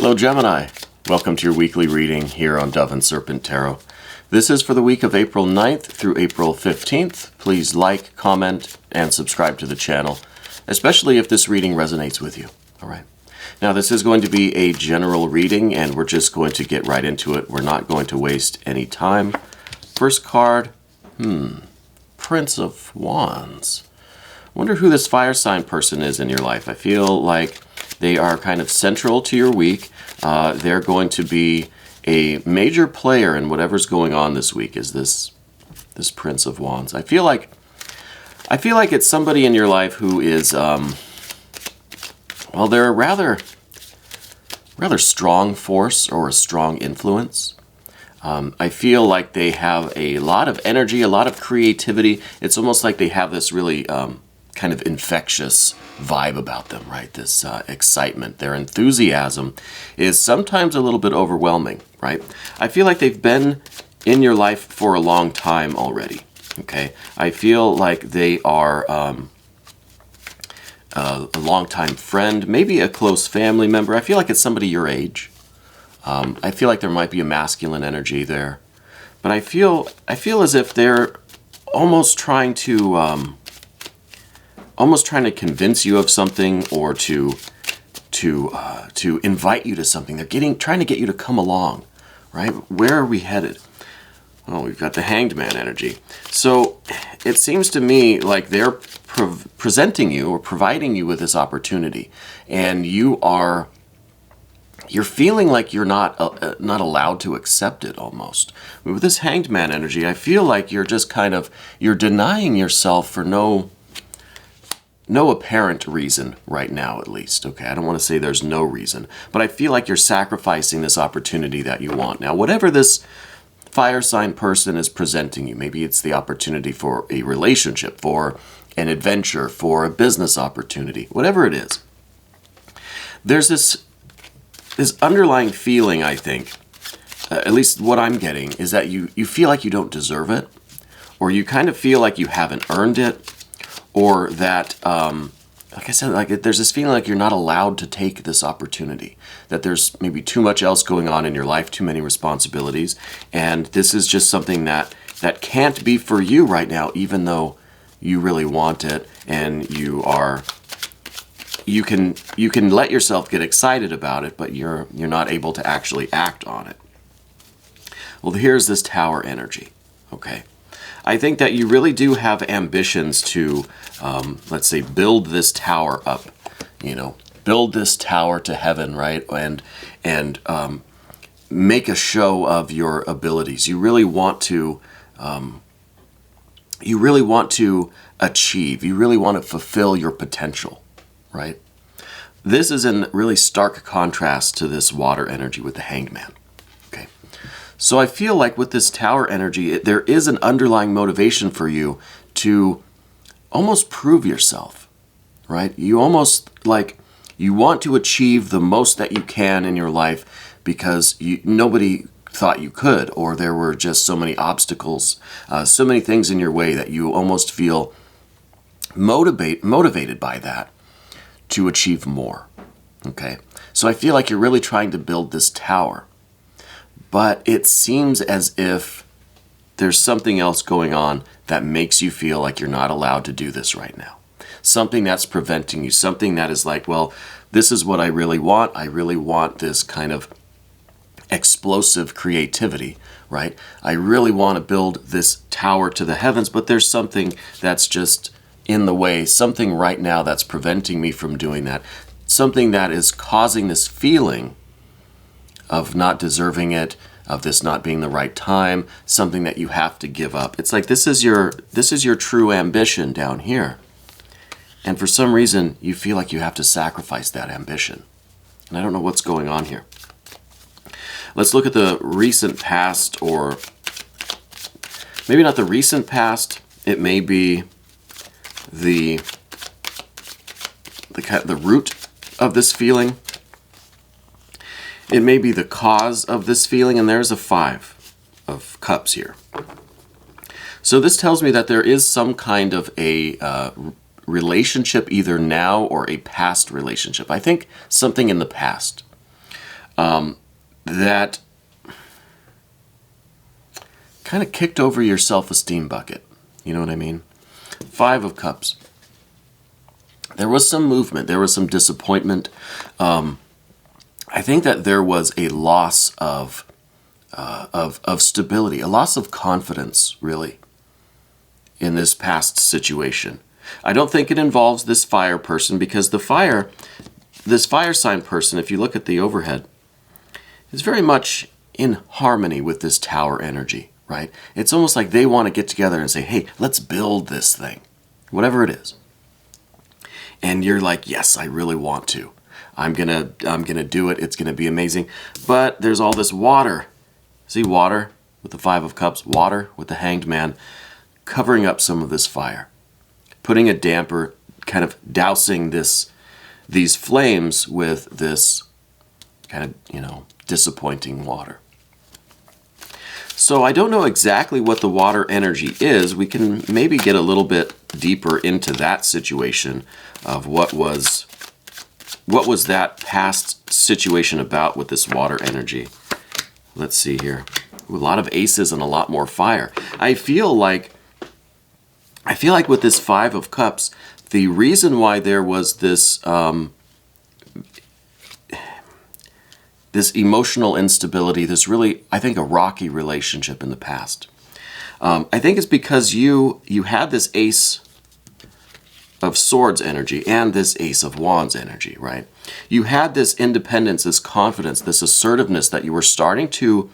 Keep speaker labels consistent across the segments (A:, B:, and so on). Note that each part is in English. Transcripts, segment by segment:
A: Hello Gemini, welcome to your weekly reading here on Dove and Serpent Tarot. This is for the week of April 9th through April 15th. Please like, comment, and subscribe to the channel, especially if this reading resonates with you. All right. Now this is going to be a general reading and we're just going to get right into it. We're not going to waste any time. First card, Prince of Wands. Wonder who this fire sign person is in your life. I feel like they are kind of central to your week. They're going to be a major player in whatever's going on this week. Is this Prince of Wands? I feel like it's somebody in your life who is well, they're a rather strong force or a strong influence. I feel like they have a lot of energy, a lot of creativity. It's almost like they have this really kind of infectious vibe about them, right? This excitement, their enthusiasm is sometimes a little bit overwhelming, right? I feel like they've been in your life for a long time already, okay? I feel like they are a longtime friend, maybe a close family member. I feel like it's somebody your age. I feel like there might be a masculine energy there, but I feel as if they're almost trying to convince you of something, or to invite you to something. They're trying to get you to come along, right? Where are we headed? Well, we've got the Hanged Man energy. So it seems to me like they're presenting you or providing you with this opportunity, and you're feeling like you're not allowed to accept it almost. With this Hanged Man energy, I feel like you're just you're denying yourself for no apparent reason right now, at least. Okay, I don't want to say there's no reason, but I feel like you're sacrificing this opportunity that you want. Now, whatever this fire sign person is presenting you, maybe it's the opportunity for a relationship, for an adventure, for a business opportunity, whatever it is, there's this underlying feeling, I think, at least what I'm getting, is that you feel like you don't deserve it, or you kind of feel like you haven't earned it, or that, like I said, there's this feeling like you're not allowed to take this opportunity, that there's maybe too much else going on in your life, too many responsibilities, and this is just something that can't be for you right now, even though you really want it, and you can let yourself get excited about it, but you're not able to actually act on it. Well, here's this Tower energy, okay? I think that you really do have ambitions to, let's say, build this tower up, build this tower to heaven, right? And make a show of your abilities. You really want to achieve. You really want to fulfill your potential, right? This is in really stark contrast to this water energy with the Hanged Man. Okay. So I feel like with this Tower energy, there is an underlying motivation for you to almost prove yourself, right? You almost you want to achieve the most that you can in your life because nobody thought you could, or there were just so many obstacles, so many things in your way that you almost feel motivated by that to achieve more, okay? So I feel like you're really trying to build this tower. But it seems as if there's something else going on that makes you feel like you're not allowed to do this right now. Something that's preventing you, something that is like, well, this is what I really want. I really want this kind of explosive creativity, right? I really want to build this tower to the heavens, but there's something that's just in the way, something right now that's preventing me from doing that, something that is causing this feeling of not deserving it, of this not being the right time, something that you have to give up. It's like this is your true ambition down here. And for some reason, you feel like you have to sacrifice that ambition. And I don't know what's going on here. Let's look at the recent past, or maybe not the recent past. It may be the root of this feeling. It may be the cause of this feeling, and there's a 5 of Cups here. So this tells me that there is some kind of a relationship either now or a past relationship. I think something in the past. that kind of kicked over your self-esteem bucket. You know what I mean? Five of Cups. There was some movement. There was some disappointment. I think that there was a loss of stability, a loss of confidence, really, in this past situation. I don't think it involves this fire person, because this fire sign person, if you look at the overhead, is very much in harmony with this Tower energy, right? It's almost like they want to get together and say, hey, let's build this thing, whatever it is. And you're like, yes, I really want to. I'm gonna do it. It's gonna be amazing. But there's all this water. See, water with the Five of Cups, water with the Hanged Man, covering up some of this fire, putting a damper, kind of dousing these flames with this kind of, disappointing water. So I don't know exactly what the water energy is. We can maybe get a little bit deeper into that situation of what was that past situation about with this water energy. Let's see here. A lot of aces and a lot more fire. I feel like with this Five of Cups, the reason why there was this this emotional instability, this really, I think, a rocky relationship in the past. I think it's because you had this Ace of Swords energy and this Ace of Wands energy, right? You had this independence, this confidence, this assertiveness that you were starting to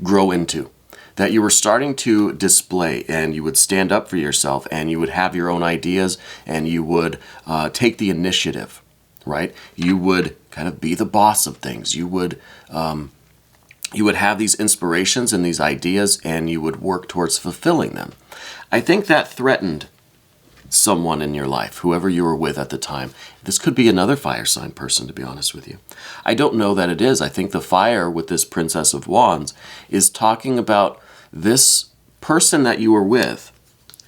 A: grow into, that you were starting to display, and you would stand up for yourself, and you would have your own ideas, and you would take the initiative, right? You would kind of be the boss of things. You would have these inspirations and these ideas, and you would work towards fulfilling them. I think that threatened someone in your life, whoever you were with at the time. This could be another fire sign person, to be honest with you. I don't know that it is. I think the fire with this Princess of Wands is talking about this person that you were with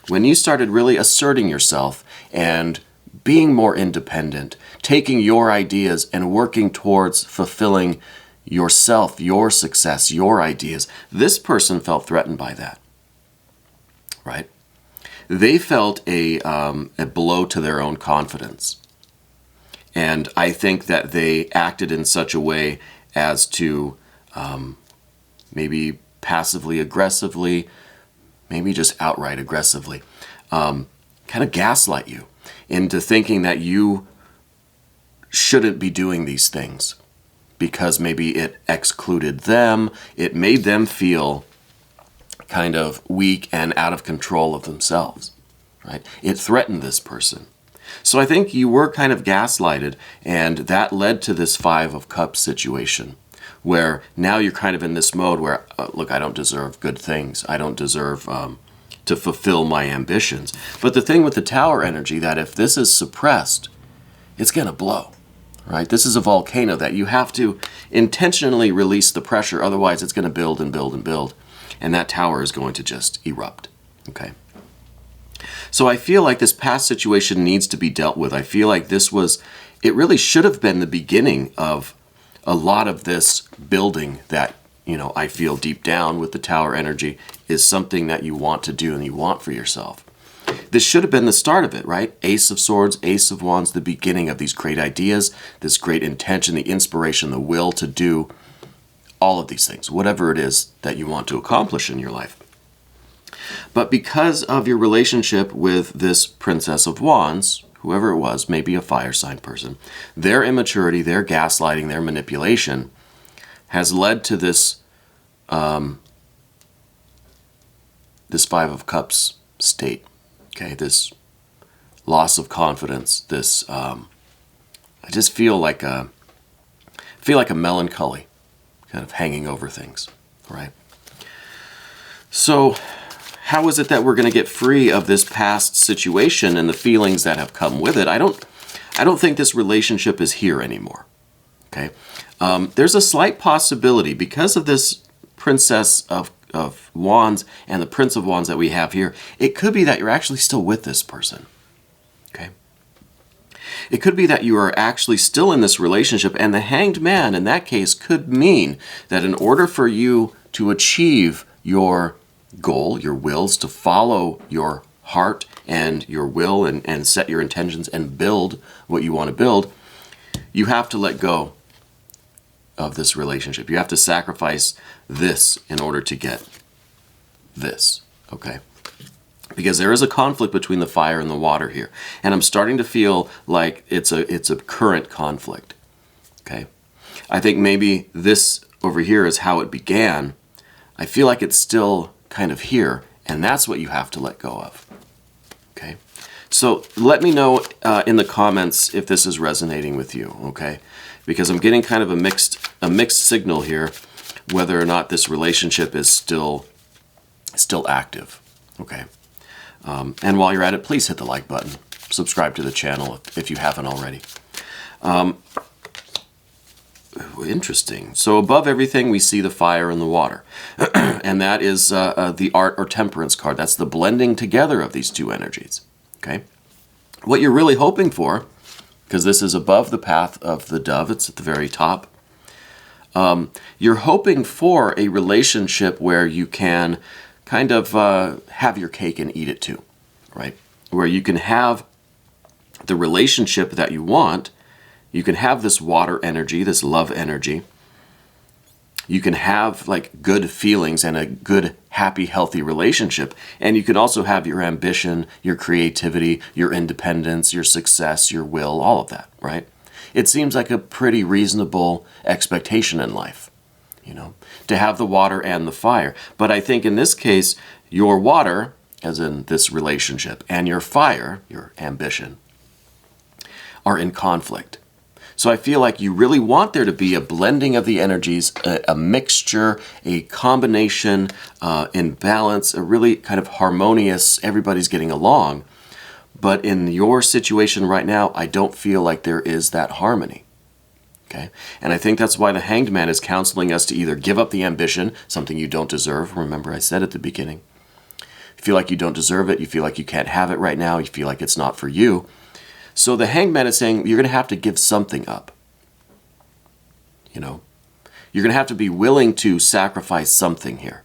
A: when you started really asserting yourself and being more independent, taking your ideas and working towards fulfilling yourself, your success, your ideas. This person felt threatened by that, right? They felt a blow to their own confidence. And I think that they acted in such a way as to maybe passively aggressively, maybe just outright aggressively, kind of gaslight you into thinking that you shouldn't be doing these things because maybe it excluded them, it made them feel kind of weak and out of control of themselves, right? It threatened this person. So I think you were kind of gaslighted, and that led to this Five of Cups situation, where now you're kind of in this mode where, look, I don't deserve good things. I don't deserve to fulfill my ambitions. But the thing with the Tower energy, that if this is suppressed, it's going to blow, right? This is a volcano that you have to intentionally release the pressure. Otherwise, it's going to build and build and build. And that tower is going to just erupt, okay? So I feel like this past situation needs to be dealt with. I feel like it really should have been the beginning of a lot of this building that, I feel deep down with the Tower energy is something that you want to do and you want for yourself. This should have been the start of it, right? Ace of Swords, Ace of Wands, the beginning of these great ideas, this great intention, the inspiration, the will to do all of these things, whatever it is that you want to accomplish in your life. But because of your relationship with this Princess of Wands, whoever it was, maybe a fire sign person, their immaturity, their gaslighting, their manipulation has led to this this Five of Cups state, okay? This loss of confidence, this, I just feel like a melancholy kind of hanging over things, right? So how is it that we're going to get free of this past situation and the feelings that have come with it? I don't think this relationship is here anymore, okay? There's a slight possibility because of this Princess of Wands and the Prince of Wands that we have here. It could be that you're actually still with this person, okay? It could be that you are actually still in this relationship, and the Hanged Man in that case could mean that in order for you to achieve your goal, your wills, to follow your heart and your will and set your intentions and build what you want to build, you have to let go of this relationship. You have to sacrifice this in order to get this, okay? Because there is a conflict between the fire and the water here. And I'm starting to feel like it's a current conflict, okay? I think maybe this over here is how it began. I feel like it's still kind of here, and that's what you have to let go of, okay? So let me know in the comments if this is resonating with you, okay? Because I'm getting kind of a mixed signal here, whether or not this relationship is still active, okay? And while you're at it, please hit the like button. Subscribe to the channel if you haven't already. Interesting. So above everything, we see the fire and the water. And that is the art or temperance card. That's the blending together of these two energies. Okay? What you're really hoping for, because this is above the path of the dove, it's at the very top, you're hoping for a relationship where you can kind of have your cake and eat it too, right? Where you can have the relationship that you want. You can have this water energy, this love energy. You can have like good feelings and a good, happy, healthy relationship. And you can also have your ambition, your creativity, your independence, your success, your will, all of that, right? It seems like a pretty reasonable expectation in life, you know, to have the water and the fire. But I think in this case, your water, as in this relationship, and your fire, your ambition, are in conflict. So I feel like you really want there to be a blending of the energies, a mixture, a combination, in balance, a really kind of harmonious, everybody's getting along. But in your situation right now, I don't feel like there is that harmony. Okay? And I think that's why the Hanged Man is counseling us to either give up the ambition, something you don't deserve. Remember I said at the beginning. You feel like you don't deserve it. You feel like you can't have it right now. You feel like it's not for you. So the Hanged Man is saying you're going to have to give something up. You know, you're going to have to be willing to sacrifice something here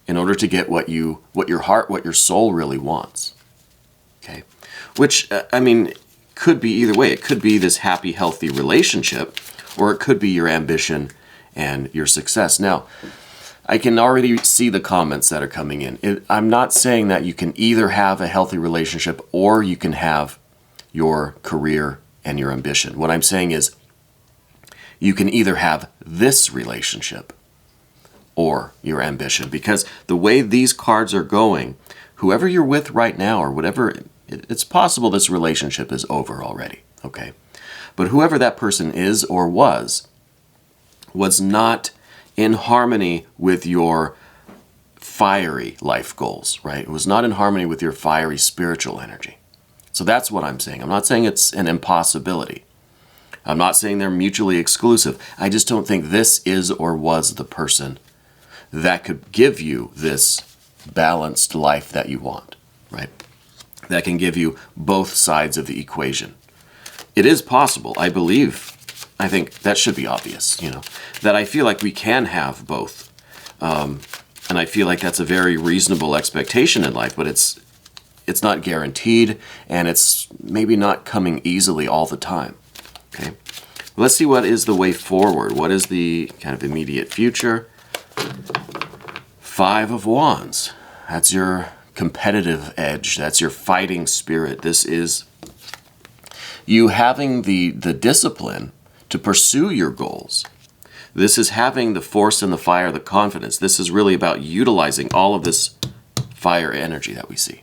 A: in order to get what your heart, what your soul really wants. Okay? Which, I mean, could be either way. It could be this happy, healthy relationship, or it could be your ambition and your success. Now, I can already see the comments that are coming in. I'm not saying that you can either have a healthy relationship or you can have your career and your ambition. What I'm saying is you can either have this relationship or your ambition, because the way these cards are going, whoever you're with right now or whatever, it's possible this relationship is over already, okay? But whoever that person is or was not in harmony with your fiery life goals, right? It was not in harmony with your fiery spiritual energy. So that's what I'm saying. I'm not saying it's an impossibility. I'm not saying they're mutually exclusive. I just don't think this is or was the person that could give you this balanced life that you want, right? That can give you both sides of the equation. It is possible, I believe. I think that should be obvious, you know, that I feel like we can have both. And I feel like that's a very reasonable expectation in life, but it's not guaranteed, and it's maybe not coming easily all the time. Okay, let's see what is the way forward. What is the kind of immediate future? 5 of Wands. That's your competitive edge. That's your fighting spirit. This is you having the discipline to pursue your goals. This is having the force and the fire, the confidence. This is really about utilizing all of this fire energy that we see.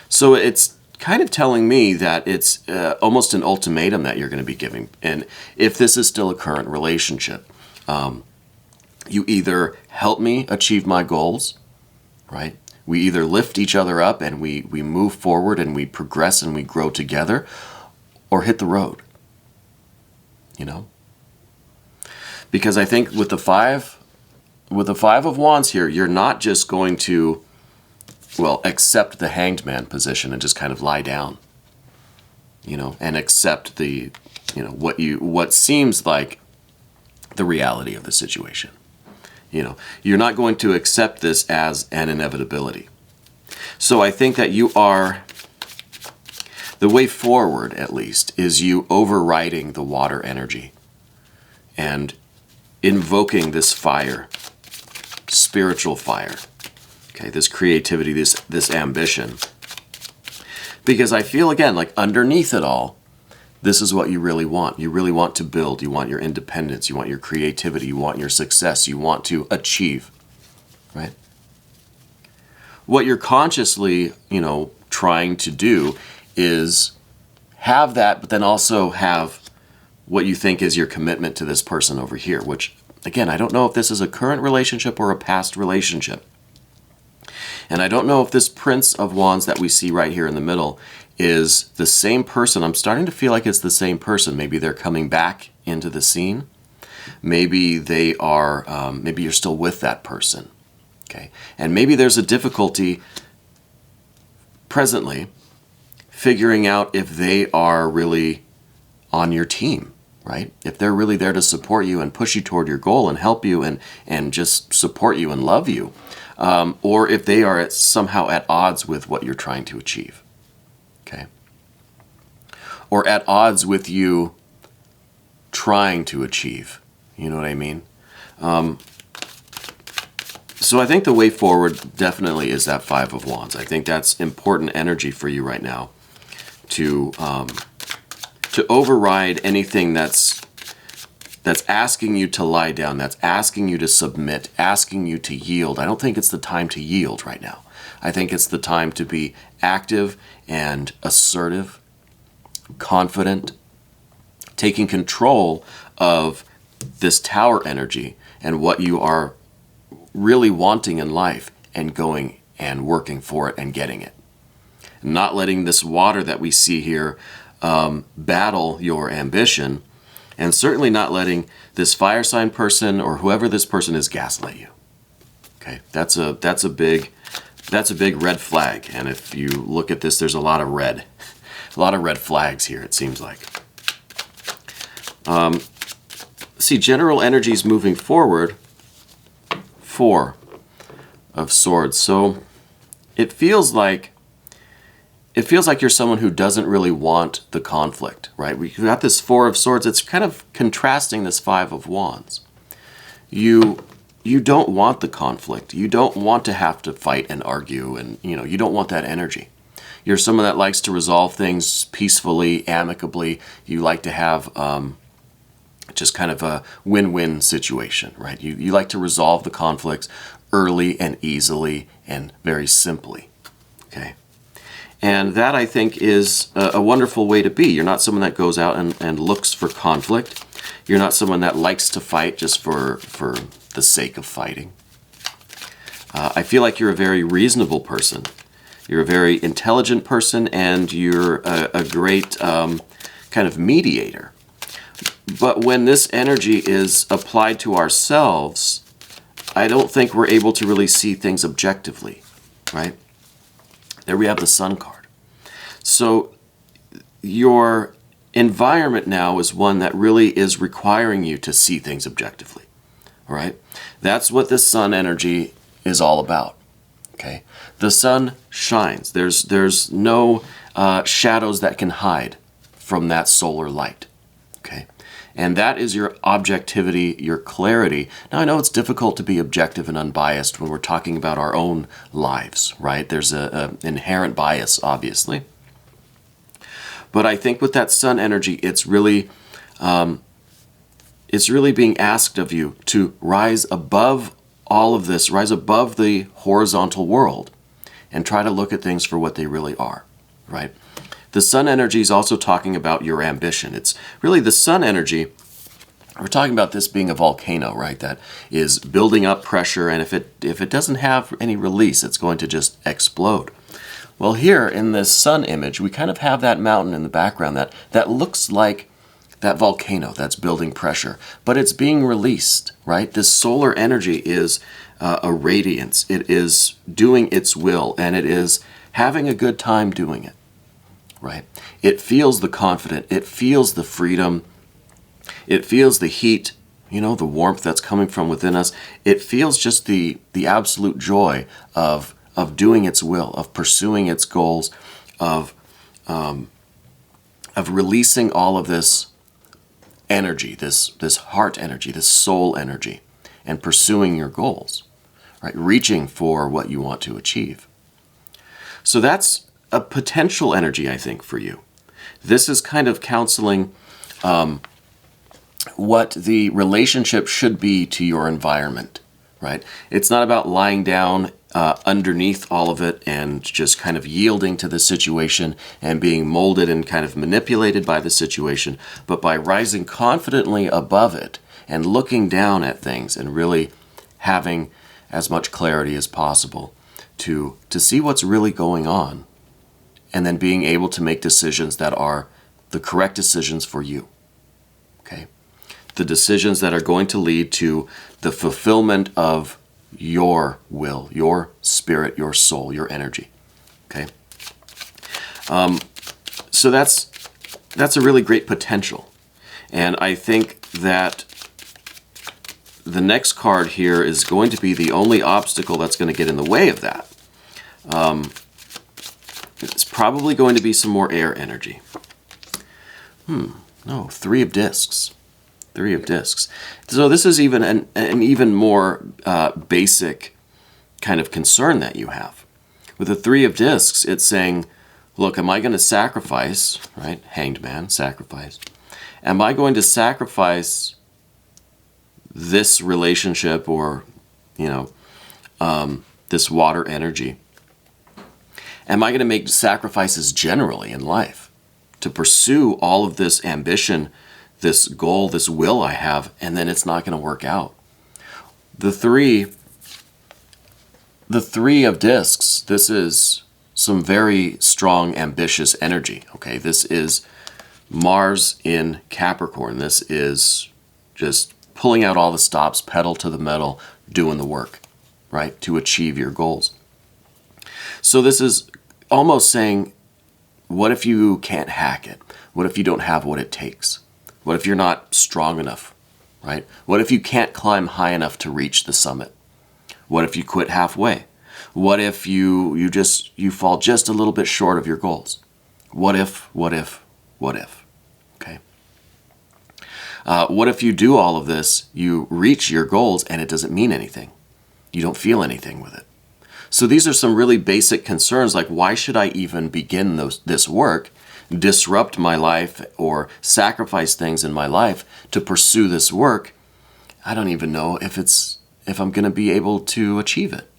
A: So it's kind of telling me that it's almost an ultimatum that you're going to be giving. And if this is still a current relationship, you either help me achieve my goals, right? We either lift each other up and we move forward and we progress and we grow together, or hit the road, you know? Because I think with the five of Wands here, you're not just going to, well, accept the Hanged Man position and just kind of lie down. and accept what seems like the reality of the situation. You're not going to accept this as an inevitability. So I think that the way forward, at least, is you overriding the water energy and invoking this fire, spiritual fire, okay, this creativity, this ambition. Because I feel, again, like underneath it all, this is what you really want. You really want to build. You want your independence. You want your creativity. You want your success. You want to achieve, right? What you're consciously, trying to do is have that, but then also have what you think is your commitment to this person over here, which, again, I don't know if this is a current relationship or a past relationship. And I don't know if this Prince of Wands that we see right here in the middle is the same person. I'm starting to feel like it's the same person. Maybe they're coming back into the scene. Maybe they are, maybe you're still with that person. Okay. And maybe there's a difficulty presently figuring out if they are really on your team, right? If they're really there to support you and push you toward your goal and help you and just support you and love you. Or if they are somehow at odds with what you're trying to achieve. Okay? Or at odds with you trying to achieve. You know what I mean? So I think the way forward definitely is that Five of Wands. I think that's important energy for you right now to override anything that's asking you to lie down, that's asking you to submit, asking you to yield. I don't think it's the time to yield right now. I think it's the time to be active and assertive, confident, taking control of this Tower energy and what you are really wanting in life and going and working for it and getting it. Not letting this water that we see here battle your ambition, and certainly not letting this fire sign person or whoever this person is gaslight you. Okay, that's a big red flag. And if you look at this, there's a lot of red flags here, it seems like. See, general energies moving forward. Four of Swords. So it feels like you're someone who doesn't really want the conflict, right? We've got this Four of Swords. It's kind of contrasting this Five of Wands. You don't want the conflict. You don't want to have to fight and argue, and you don't want that energy. You're someone that likes to resolve things peacefully, amicably. You like to have just kind of a win-win situation, right? You like to resolve the conflicts early and easily and very simply, okay? And that, I think, is a wonderful way to be. You're not someone that goes out and looks for conflict. You're not someone that likes to fight just for the sake of fighting. I feel like you're a very reasonable person. You're a very intelligent person, and you're a great kind of mediator. But when this energy is applied to ourselves, I don't think we're able to really see things objectively, right? There we have the Sun card. So your environment now is one that really is requiring you to see things objectively, all right? That's what the Sun energy is all about, okay? The sun shines. There's no shadows that can hide from that solar light, okay? And that is your objectivity, your clarity. Now, I know it's difficult to be objective and unbiased when we're talking about our own lives, right? There's an inherent bias, obviously. But I think with that Sun energy, it's really being asked of you to rise above all of this, rise above the horizontal world, and try to look at things for what they really are, right? The Sun energy is also talking about your ambition. It's really the Sun energy. We're talking about this being a volcano, right? That is building up pressure, and if it doesn't have any release, it's going to just explode. Well, here in this Sun image, we kind of have that mountain in the background that looks like that volcano that's building pressure, but it's being released, right? This solar energy is a radiance. It is doing its will, and it is having a good time doing it. right? It feels the confidence, it feels the freedom, it feels the heat, the warmth that's coming from within us. It feels just the absolute joy of doing its will, of pursuing its goals, of releasing all of this energy, this heart energy, this soul energy, and pursuing your goals, right? Reaching for what you want to achieve. So that's a potential energy, I think, for you. This is kind of counseling what the relationship should be to your environment, right? It's not about lying down underneath all of it and just kind of yielding to the situation and being molded and kind of manipulated by the situation, but by rising confidently above it and looking down at things and really having as much clarity as possible to see what's really going on, and then being able to make decisions that are the correct decisions for you, okay? The decisions that are going to lead to the fulfillment of your will, your spirit, your soul, your energy, okay? So that's a really great potential. And I think that the next card here is going to be the only obstacle that's going to get in the way of that. It's probably going to be some more air energy. No, 3 of discs. 3 of discs. So this is even an even more basic kind of concern that you have. With the 3 of discs, it's saying, look, am I going to sacrifice, right? Hanged man, sacrifice. Am I going to sacrifice this relationship or, this water energy? Am I going to make sacrifices generally in life to pursue all of this ambition, this goal, this will I have, and then it's not going to work out? The three of discs, this is some very strong, ambitious energy, okay? This is Mars in Capricorn. This is just pulling out all the stops, pedal to the metal, doing the work, right, to achieve your goals. So this is almost saying, what if you can't hack it? What if you don't have what it takes? What if you're not strong enough, right? What if you can't climb high enough to reach the summit? What if you quit halfway? What if you fall just a little bit short of your goals? What if? Okay. What if you do all of this, you reach your goals, and it doesn't mean anything? You don't feel anything with it. So these are some really basic concerns, like why should I even begin this work, disrupt my life, or sacrifice things in my life to pursue this work? I don't even know if I'm going to be able to achieve it.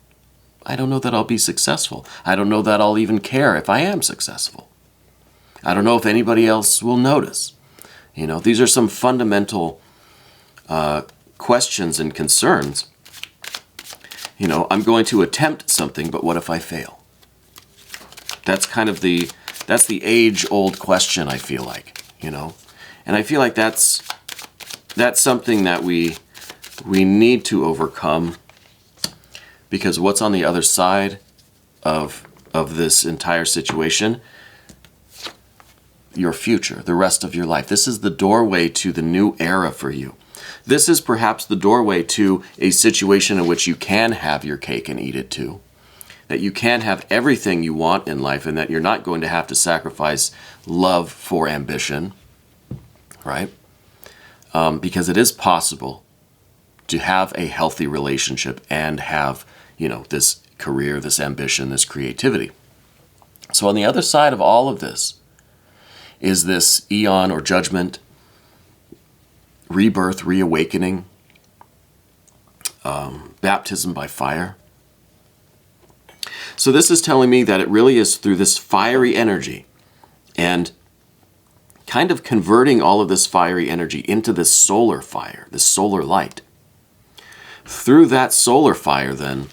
A: I don't know that I'll be successful. I don't know that I'll even care if I am successful. I don't know if anybody else will notice. These are some fundamental questions and concerns. I'm going to attempt something, but what if I fail? That's kind of the age-old question, I feel like, And I feel like that's something that we need to overcome, because what's on the other side of this entire situation? Your future, the rest of your life. This is the doorway to the new era for you. This is perhaps the doorway to a situation in which you can have your cake and eat it too. That you can have everything you want in life, and that you're not going to have to sacrifice love for ambition, right? Because it is possible to have a healthy relationship and have, this career, this ambition, this creativity. So on the other side of all of this is this eon or judgment, rebirth, reawakening, baptism by fire. So this is telling me that it really is through this fiery energy and kind of converting all of this fiery energy into this solar fire, this solar light. Through that solar fire then,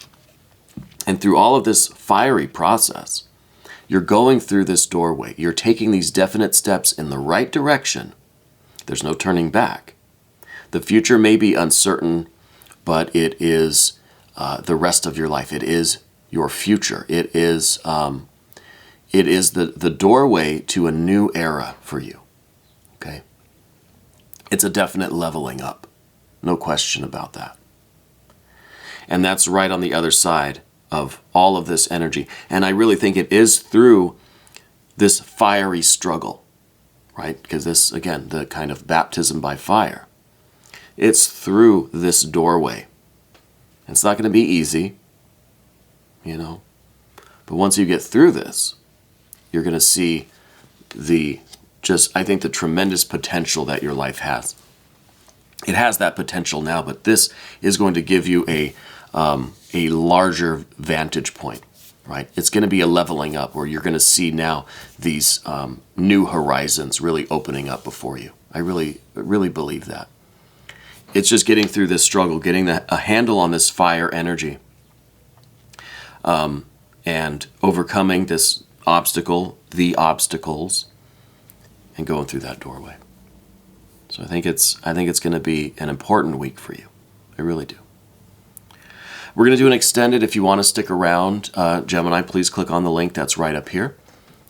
A: and through all of this fiery process, you're going through this doorway. You're taking these definite steps in the right direction. There's no turning back. The future may be uncertain, but it is the rest of your life. It is your future. It is it is the doorway to a new era for you. Okay? It's a definite leveling up. No question about that. And that's right on the other side of all of this energy. And I really think it is through this fiery struggle, right? Because this, again, the kind of baptism by fire. It's through this doorway. It's not going to be easy, you know. But once you get through this, you're going to see I think the tremendous potential that your life has. It has that potential now, but this is going to give you a larger vantage point, right? It's going to be a leveling up where you're going to see now these new horizons really opening up before you. I really believe that. It's just getting through this struggle, getting a handle on this fire energy, and overcoming this obstacle, the obstacles, and going through that doorway. So I think it's going to be an important week for you. I really do. We're going to do an extended. If you want to stick around, Gemini, please click on the link that's right up here,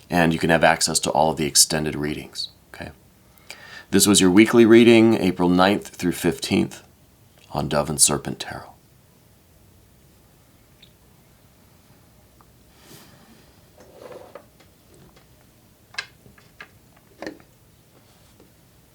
A: and you can have access to all of the extended readings. Okay. This was your weekly reading, April 9th through 15th on Dove and Serpent Tarot.